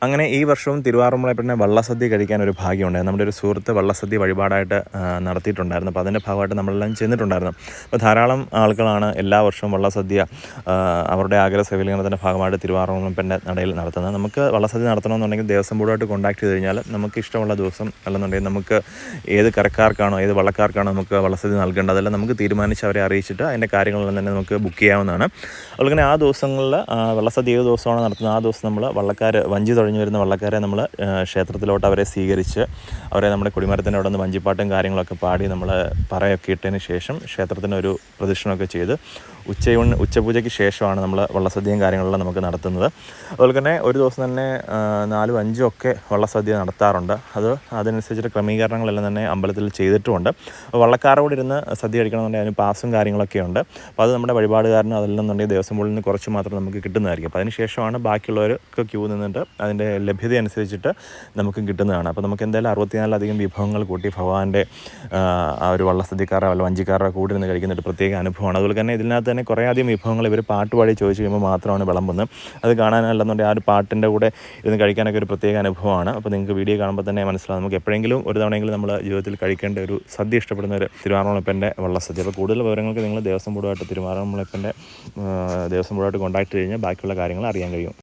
അങ്ങനെ ഈ വർഷവും തിരുവാറന്മുളയപ്പനെ വള്ളസദ്യ കഴിക്കാൻ ഒരു ഭാഗ്യമുണ്ടായി. നമ്മുടെ ഒരു സുഹൃത്ത് വള്ളസദ്യ വഴിപാടായിട്ട് നടത്തിയിട്ടുണ്ടായിരുന്നു. അപ്പോൾ അതിൻ്റെ ഭാഗമായിട്ട് നമ്മളെല്ലാം ചെന്നിട്ടുണ്ടായിരുന്നു. അപ്പോൾ ധാരാളം ആളുകളാണ് എല്ലാ വർഷവും വള്ളസദ്യ അവരുടെ ആഗ്രഹ സഫലീകരണത്തിൻ്റെ ഭാഗമായിട്ട് തിരുവാറന്മുളയപ്പൻ്റെ നടയിൽ നടത്തുന്നത്. നമുക്ക് വള്ളസദ്യ നടത്തണമെന്നുണ്ടെങ്കിൽ ദേവസ്വം ബോർഡുമായിട്ട് കോൺടാക്ട് ചെയ്ത് കഴിഞ്ഞാൽ നമുക്ക് ഇഷ്ടമുള്ള ദിവസം അല്ലെന്നുണ്ടെങ്കിൽ നമുക്ക് ഏത് കരക്കാർക്കാണോ ഏത് വള്ളക്കാർക്കാണോ നമുക്ക് വള്ളസദ്യ നൽകേണ്ടത് അതെല്ലാം നമുക്ക് തീരുമാനിച്ച് അവരെ അറിയിച്ചിട്ട് അതിൻ്റെ കാര്യങ്ങളെല്ലാം തന്നെ നമുക്ക് ബുക്ക് ചെയ്യാവുന്നതാണ്. അതുപോലെ തന്നെ ആ ദിവസങ്ങളിൽ വള്ളസദ്യ ഏത് ദിവസമാണ് നടത്തുന്നത് ആ ദിവസം നമ്മൾ വള്ളക്കാർ വഞ്ചി തുഴഞ്ഞു വരുന്ന വള്ളക്കാരെ നമ്മൾ ക്ഷേത്രത്തിലോട്ട് അവരെ സ്വീകരിച്ച് അവരെ നമ്മുടെ കൊടിമരത്തിൻ്റെ അവിടെ നിന്ന് വഞ്ചിപ്പാട്ടും കാര്യങ്ങളൊക്കെ പാടി നമ്മൾ പറയൊക്കെ ഇട്ടതിന് ശേഷം ക്ഷേത്രത്തിനൊരു പ്രദക്ഷിണമൊക്കെ ചെയ്ത് ഉച്ചപൂജയ്ക്ക് ശേഷമാണ് നമ്മൾ വള്ളസദ്യയും കാര്യങ്ങളെല്ലാം നമുക്ക് നടത്തുന്നത്. അതുപോലെ തന്നെ ഒരു ദിവസം തന്നെ 4, 5 ഒക്കെ വള്ളസദ്യ നടത്താറുണ്ട്. അതിനനുസരിച്ചിട്ട് ക്രമീകരണങ്ങളെല്ലാം തന്നെ അമ്പലത്തിൽ ചെയ്തിട്ടുമുണ്ട്. വള്ളക്കാരോട് ഇരുന്ന് സദ്യ കഴിക്കണമെന്നുണ്ടെങ്കിൽ അതിന് പാസും കാര്യങ്ങളൊക്കെ ഉണ്ട്. അപ്പോൾ അത് നമ്മുടെ വഴിപാടുകാരനും അതല്ലെന്നുണ്ടെങ്കിൽ ദേവസ്വം ബോർഡിൽ നിന്ന് കുറച്ച് മാത്രം നമുക്ക് കിട്ടുന്നതായിരിക്കും. അപ്പോൾ അതിന് ശേഷമാണ് ബാക്കിയുള്ളവർക്ക് ക്യൂ നിന്നിട്ട് അതിൻ്റെ ലഭ്യത അനുസരിച്ചിട്ട് നമുക്ക് കിട്ടുന്നതാണ്. അപ്പോൾ നമുക്ക് എന്തായാലും 64 വിഭവങ്ങൾ കൂട്ടി ഭഗവാന്റെ ആ ഒരു വള്ളസദ്യക്കാരോ അല്ല വഞ്ചിക്കാരോ കൂടി നിന്ന് കഴിക്കുന്ന ഒരു പ്രത്യേക അനുഭവമാണ്. അതുപോലെ തന്നെ ഇതിനകത്ത് തന്നെ കുറേയധികം വിഭവങ്ങൾ ഇവർ പാട്ടുപാടി ചോദിച്ചു കഴിയുമ്പോൾ മാത്രമാണ് വിളമ്പുന്നത്. അത് കാണാനല്ലെന്നുണ്ടെങ്കിൽ ആ ഒരു പാട്ടിൻ്റെ കൂടെ ഇരുന്ന് കഴിക്കാനൊക്കെ ഒരു പ്രത്യേക അനുഭവമാണ്. അപ്പോൾ നിങ്ങൾക്ക് വീഡിയോ കാണുമ്പോൾ തന്നെ മനസ്സിലാവും. നമുക്ക് എപ്പോഴെങ്കിലും ഒരു തവണയെങ്കിലും നമ്മൾ ജീവിതത്തിൽ കഴിക്കേണ്ട ഒരു സദ്യ ഇഷ്ടപ്പെടുന്ന ഒരു തിരുവാറന്മുളയപ്പൻ്റെ വള്ളസദ്യ. അപ്പോൾ കൂടുതൽ വിവരങ്ങൾക്ക് നിങ്ങൾ ദേവസ്വം ബോർഡുമായിട്ട് തിരുവാറന്മുളയപ്പൻ്റെ ദേവസ്വം ബോർഡുമായിട്ട് കോൺടാക്ട് ചെയ്ത് കഴിഞ്ഞാൽ ബാക്കിയുള്ള കാര്യങ്ങൾ അറിയാൻ കഴിയും.